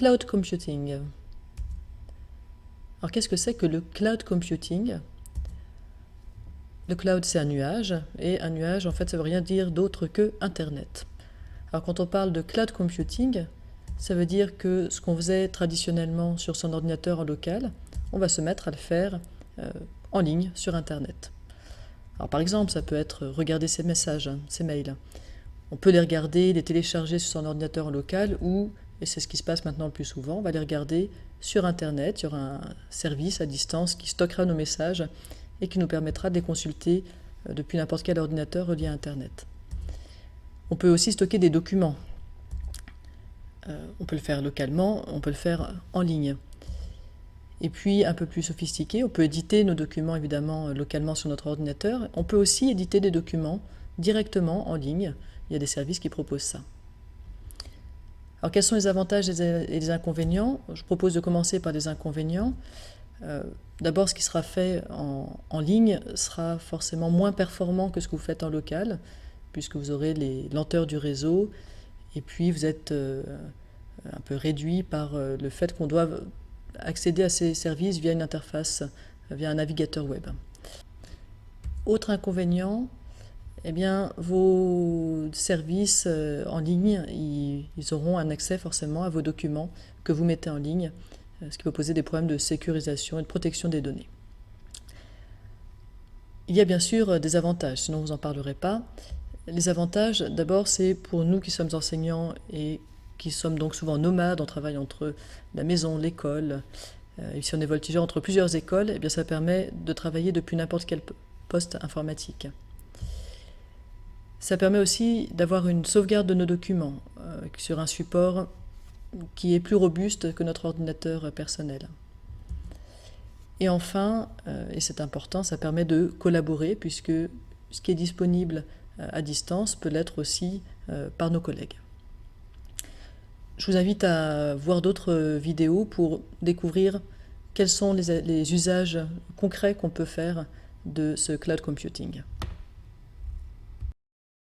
Cloud computing. Alors qu'est-ce que c'est que le cloud computing? Le cloud, c'est un nuage, et un nuage, en fait, ça ne veut rien dire d'autre que Internet. Alors quand on parle de cloud computing, ça veut dire que ce qu'on faisait traditionnellement sur son ordinateur en local, on va se mettre à le faire en ligne sur Internet. Alors par exemple, ça peut être regarder ses messages, ses mails. On peut les regarder, les télécharger sur son ordinateur en local ou, et c'est ce qui se passe maintenant le plus souvent, on va les regarder sur Internet. Il y aura un service à distance qui stockera nos messages et qui nous permettra de les consulter depuis n'importe quel ordinateur relié à Internet. On peut aussi stocker des documents. On peut le faire localement, on peut le faire en ligne. Et puis, un peu plus sophistiqué, on peut éditer nos documents évidemment localement sur notre ordinateur. On peut aussi éditer des documents directement en ligne. Il y a des services qui proposent ça. Alors, quels sont les avantages et les inconvénients? Je propose de commencer par les inconvénients. D'abord, ce qui sera fait en ligne sera forcément moins performant que ce que vous faites en local, puisque vous aurez les lenteurs du réseau, et puis vous êtes un peu réduit par le fait qu'on doive accéder à ces services via une interface, via un navigateur web. Autre inconvénient, eh bien, vos services en ligne, ils auront un accès forcément à vos documents que vous mettez en ligne, ce qui peut poser des problèmes de sécurisation et de protection des données. Il y a bien sûr des avantages, sinon vous n'en parlerez pas. Les avantages, d'abord, c'est pour nous qui sommes enseignants et qui sommes donc souvent nomades, on travaille entre la maison, l'école, et si on est voltigeur entre plusieurs écoles, eh bien ça permet de travailler depuis n'importe quel poste informatique. Ça permet aussi d'avoir une sauvegarde de nos documents sur un support qui est plus robuste que notre ordinateur personnel. Et enfin, et c'est important, ça permet de collaborer puisque ce qui est disponible à distance peut l'être aussi par nos collègues. Je vous invite à voir d'autres vidéos pour découvrir quels sont les usages concrets qu'on peut faire de ce cloud computing.